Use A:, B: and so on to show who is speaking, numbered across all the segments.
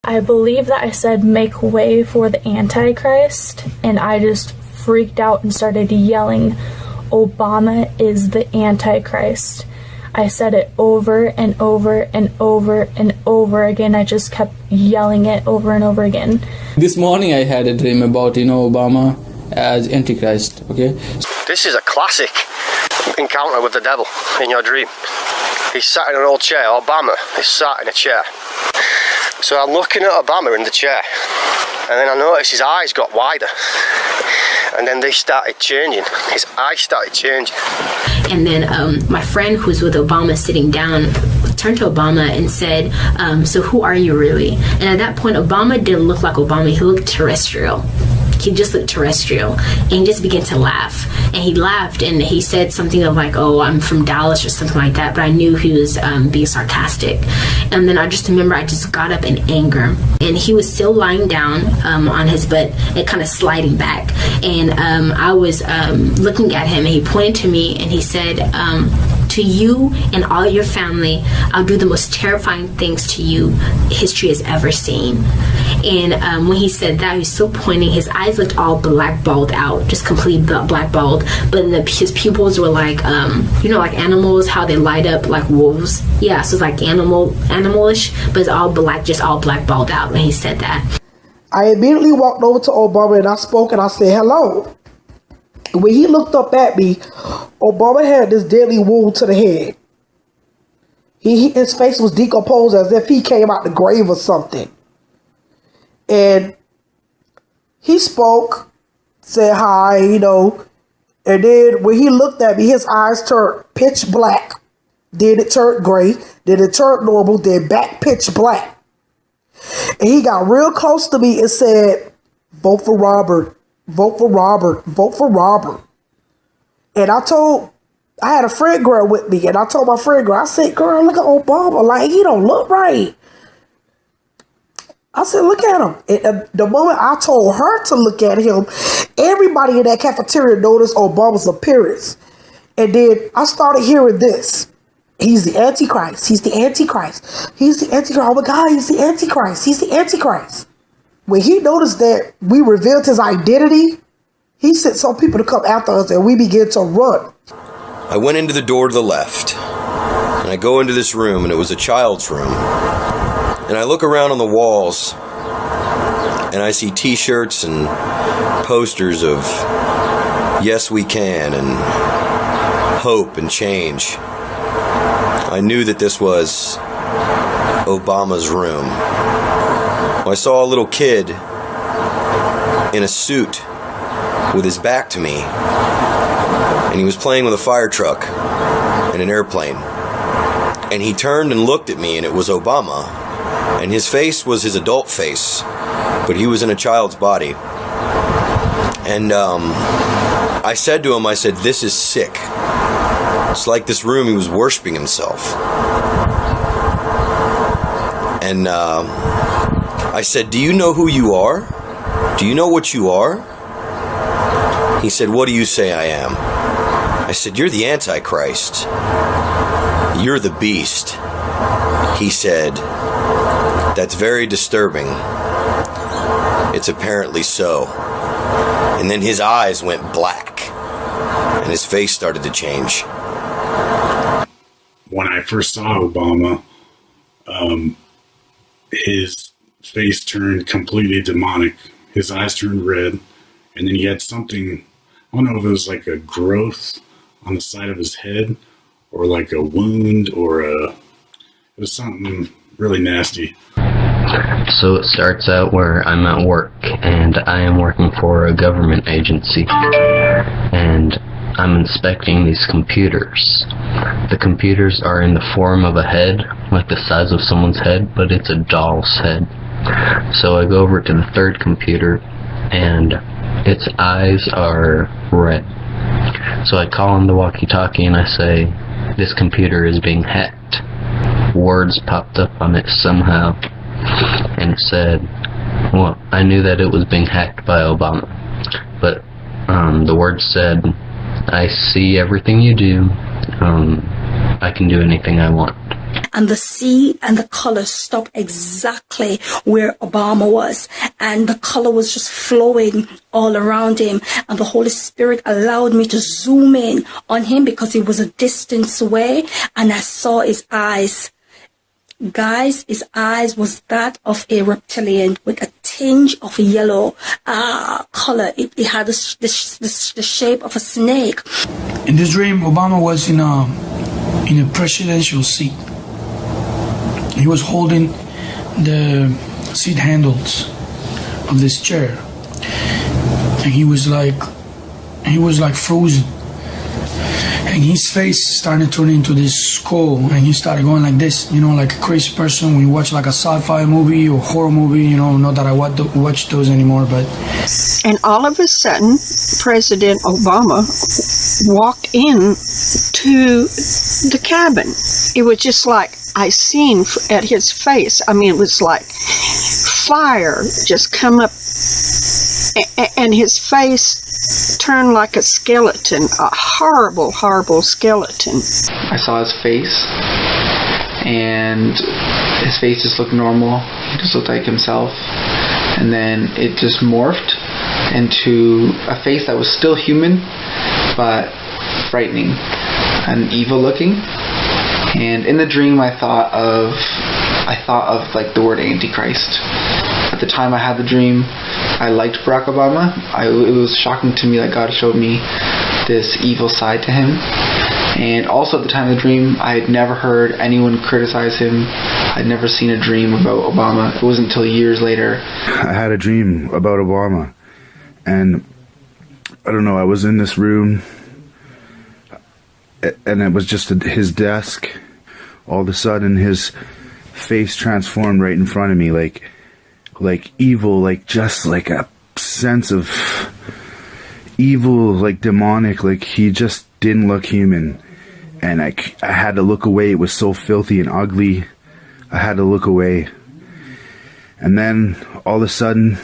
A: I believe that I said make way for the Antichrist, and I just freaked out and started yelling, Obama is the Antichrist. I said it over and over and over and over again. I just kept yelling it over and over again.
B: This morning I had a dream about, Obama as Antichrist, okay?
C: This is a classic encounter with the devil in your dream. He's sat in an old chair. Obama is sat in a chair. So I'm looking at Obama in the chair, and then I noticed his eyes got wider, and then they started changing. His eyes started changing.
D: And then my friend who was with Obama sitting down turned to Obama and said, so who are you really? And at that point, Obama didn't look like Obama. He looked terrestrial. He just looked terrestrial, and he just began to laugh. And he laughed, and he said something of like, oh, I'm from Dallas or something like that, but I knew he was being sarcastic. And then I just remember I just got up in anger, and he was still lying down on his butt and kind of sliding back. And I was looking at him, and he pointed to me, and he said, to you and all your family, I'll do the most terrifying things to you history has ever seen. And when he said that, he was still pointing. His eyes looked all blackballed out, just completely blackballed. But his pupils were like, like animals, how they light up like wolves. Yeah, so it's like animalish, but it's all black, just all blackballed out when he said that.
E: I immediately walked over to Obama and I spoke and I said, hello. When he looked up at me, Obama had this deadly wound to the head. His face was decomposed as if he came out the grave or something. And he spoke, said hi, and then when he looked at me, his eyes turned pitch black. Then it turned gray. Then it turned normal. Then back pitch black. And he got real close to me and said, vote for Robert. Vote for Robert. Vote for Robert. And I had a friend girl with me, and I told my friend girl, I said, girl, look at Obama. Like, he don't look right. I said, look at him. And the moment I told her to look at him, everybody in that cafeteria noticed Obama's appearance. And then I started hearing this. He's the Antichrist. He's the Antichrist. He's the Antichrist. Oh my God, he's the Antichrist. He's the Antichrist. When he noticed that we revealed his identity, he sent some people to come after us, and we began to run.
F: I went into the door to the left, and I go into this room, and it was a child's room. And I look around on the walls, and I see t-shirts and posters of Yes We Can and hope and change. I knew that this was Obama's room. I saw a little kid in a suit with his back to me, and he was playing with a fire truck and an airplane. And he turned and looked at me, and it was Obama. And his face was his adult face, but he was in a child's body. And I said to him, I said, this is sick. It's like this room, he was worshiping himself. And I said, do you know who you are? Do you know what you are? He said, what do you say I am? I said, you're the Antichrist. You're the beast. He said, that's very disturbing. It's apparently so. And then his eyes went black, and his face started to change.
G: When I first saw Obama, his face turned completely demonic. His eyes turned red, and then he had something, I don't know if it was like a growth on the side of his head, or like a wound, or it was something really nasty.
H: So it starts out where I'm at work, and I am working for a government agency, and I'm inspecting these computers. The computers are in the form of a head, like the size of someone's head, but it's a doll's head. So I go over to the third computer, and its eyes are red. So I call on the walkie-talkie and I say, this computer is being hacked. Words popped up on it somehow, and it said, well, I knew that it was being hacked by Obama, but the words said, I see everything you do. I can do anything I want.
I: And the sea and the color stopped exactly where Obama was. And the color was just flowing all around him. And the Holy Spirit allowed me to zoom in on him because he was a distance away. And I saw his eyes. Guys, his eyes was that of a reptilian with a tinge of yellow color. It had the shape of a snake.
J: In this dream, Obama was in a presidential seat. He was holding the seat handles of this chair, and he was like frozen. And his face started turning into this skull, and he started going like this, like a crazy person. When you watch like a sci-fi movie or horror movie, not that I watch those anymore, but.
K: And all of a sudden, President Obama walked in to the cabin. It was just like I seen at his face. I mean, it was like fire just come up, and his face turned like a skeleton, a horrible, horrible skeleton.
L: I saw his face, and his face just looked normal. He just looked like himself. And then it just morphed into a face that was still human, but frightening and evil looking. And in the dream, I thought of like the word Antichrist. At the time I had the dream, I liked Barack Obama. It was shocking to me that God showed me this evil side to him. And also at the time of the dream, I had never heard anyone criticize him. I'd never seen a dream about Obama. It wasn't until years later.
M: I had a dream about Obama. And I don't know, I was in this room, and it was just his desk. All of a sudden, his face transformed right in front of me, like evil, like just like a sense of evil, like demonic, like he just didn't look human. And I had to look away. It was so filthy and ugly. I had to look away. And then all of a sudden,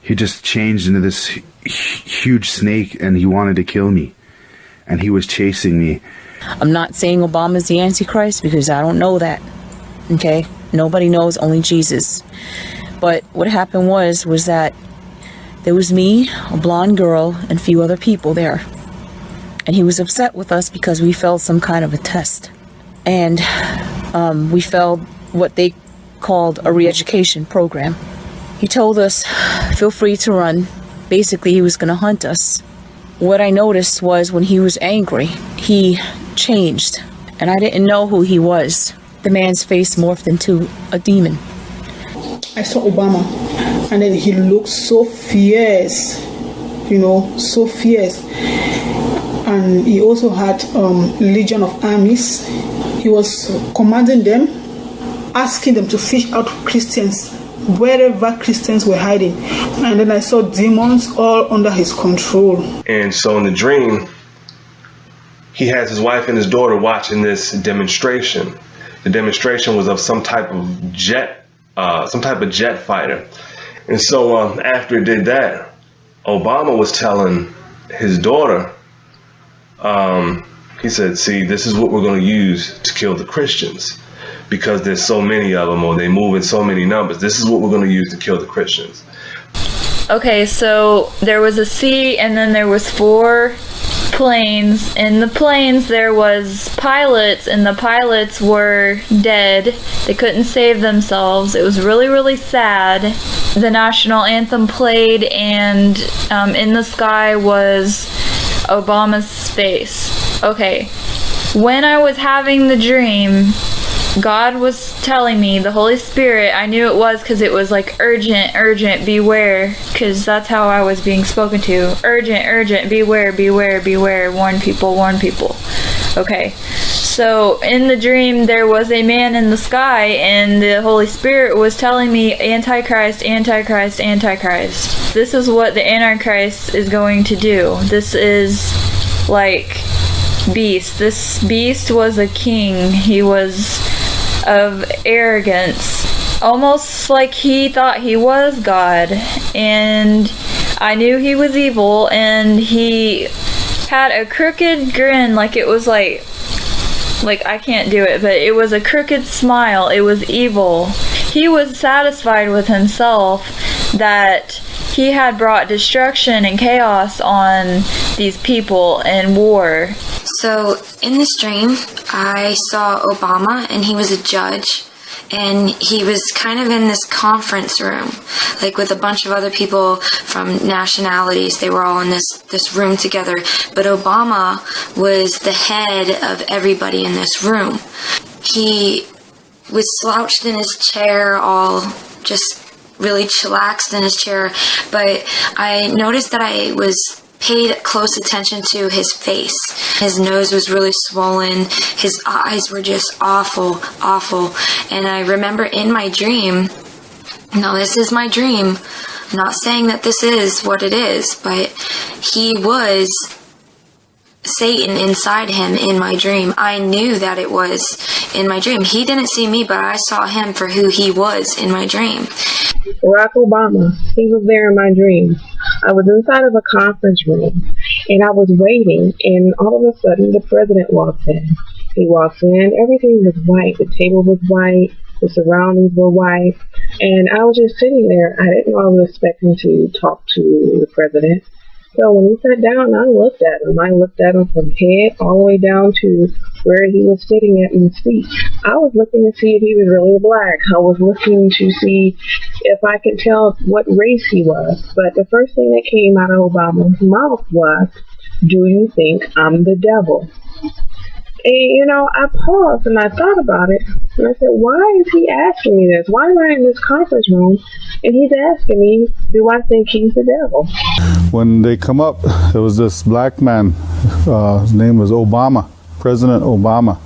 M: he just changed into this huge snake, and he wanted to kill me. And he was chasing me.
N: I'm not saying Obama's the Antichrist because I don't know that. Okay? Nobody knows, only Jesus. But what happened was that there was me, a blonde girl, and a few other people there. And he was upset with us because we failed some kind of a test. And we failed what they called a re-education program. He told us, feel free to run. Basically, he was going to hunt us. What I noticed was when he was angry, he changed. And I didn't know who he was. The man's face morphed into a demon.
E: I saw Obama, and then he looked so fierce, so fierce. And he also had legion of armies. He was commanding them, asking them to fish out Christians wherever Christians were hiding. And then I saw demons all under his control.
O: And so in the dream, he has his wife and his daughter watching this demonstration. The demonstration was of some type of jet fighter. And so after it did that, Obama was telling his daughter, he said, see, this is what we're going to use to kill the Christians, because there's so many of them, or they move in so many numbers. This is what we're going to use to kill the Christians.
P: Okay, so there was a sea, and then there was 4 planes. In the planes there was pilots, and the pilots were dead. They couldn't save themselves. It was really, really sad. The national anthem played, and in the sky was Obama's face. Okay, when I was having the dream, God was telling me, the Holy Spirit, I knew it was because it was like urgent, urgent, beware, because that's how I was being spoken to. Urgent, urgent, beware, beware, beware, warn people, warn people. Okay, so in the dream there was a man in the sky, and the Holy Spirit was telling me, Antichrist, Antichrist, Antichrist. This is what the Antichrist is going to do. This is like beast. This beast was a king. He was of arrogance, almost like he thought he was God, and I knew he was evil, and he had a crooked grin, like it was like Like, I can't do it, but it was a crooked smile. It was evil. He was satisfied with himself that he had brought destruction and chaos on these people and war.
Q: So in this dream, I saw Obama, and he was a judge, and he was kind of in this conference room, like with a bunch of other people from nationalities. They were all in this room together, but Obama was the head of everybody in this room. He was slouched in his chair, all just really chillaxed in his chair, but I noticed that I was paid close attention to his face. His nose was really swollen. His eyes were just awful. And I remember in my dream, now this is my dream, I'm not saying that this is what it is, but he was Satan inside him in my dream. I knew that it was in my dream. He didn't see me, but I saw him for who he was in my dream.
R: Barack Obama, he was there in my dream. I was inside of a conference room, and I was waiting, and all of a sudden the president walks in. He walks in, everything was white. The table was white, the surroundings were white, and I was just sitting there. I didn't know I was expecting to talk to the president. So when he sat down, I looked at him. I looked at him from head all the way down to where he was sitting at in his feet. I was looking to see if he was really black. I was looking to see if I could tell what race he was. But the first thing that came out of Obama's mouth was, "Do you think I'm the devil?" And, I paused and I thought about it. And I said, why is he asking me this? Why am I in this conference room and he's asking me, do I think he's the devil?
S: When they come up, there was this black man. His name was Obama, President Obama.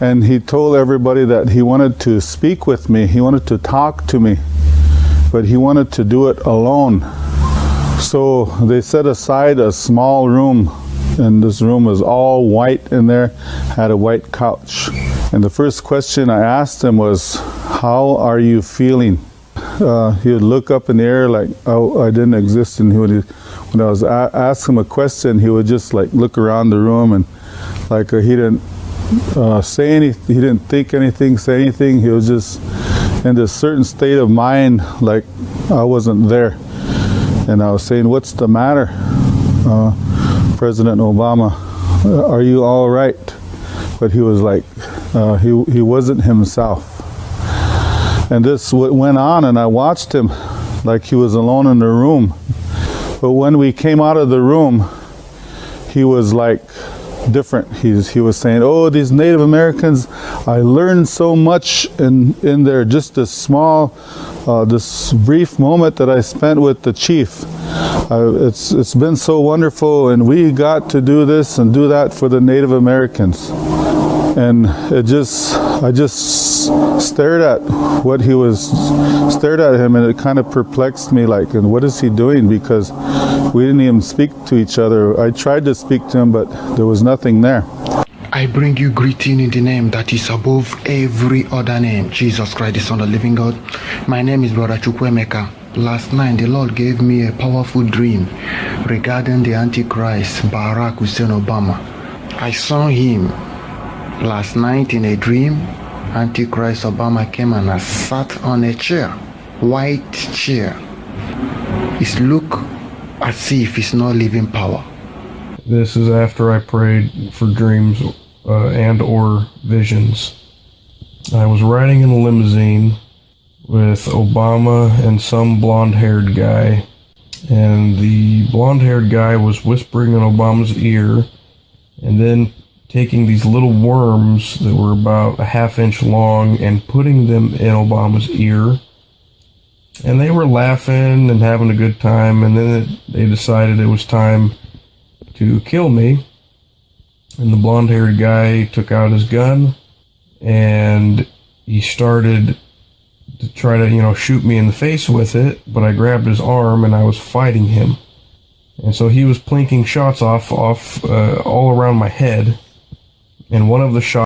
S: And he told everybody that he wanted to speak with me. He wanted to talk to me. But he wanted to do it alone. So they set aside a small room. And this room was all white in there, had a white couch. And the first question I asked him was, how are you feeling? He would look up in the air like, oh, I didn't exist. And when I was asking him a question, he would just like look around the room and like he didn't say anything, he didn't think anything, say anything. He was just in this certain state of mind like I wasn't there. And I was saying, what's the matter? President Obama, are you all right? But he was like, he wasn't himself. And this went on, and I watched him like he was alone in the room. But when we came out of the room, he was like different. He was saying, oh, these Native Americans, I learned so much in there, just this small, this brief moment that I spent with the chief. It's been so wonderful, and we got to do this and do that for the Native Americans. And I just stared at him, and it kind of perplexed me, like, and what is he doing? Because we didn't even speak to each other. I tried to speak to him, but there was nothing there.
T: I bring you greeting in the name that is above every other name, Jesus Christ, the Son of the living God. My name is Brother Chukwemeka. Last night, the Lord gave me a powerful dream regarding the Antichrist, Barack Hussein Obama. I saw him last night in a dream. Antichrist Obama came and sat on a chair, white chair. It looked as if he's not living power.
U: This is after I prayed for dreams and or visions. I was riding in a limousine with Obama and some blonde-haired guy, and the blonde-haired guy was whispering in Obama's ear and then taking these little worms that were about a half-inch long and putting them in Obama's ear, and they were laughing and having a good time, and then they decided it was time to kill me. And the blonde-haired guy took out his gun and he started to try to, shoot me in the face with it, but I grabbed his arm and I was fighting him. And so he was plinking shots off all around my head, and one of the shots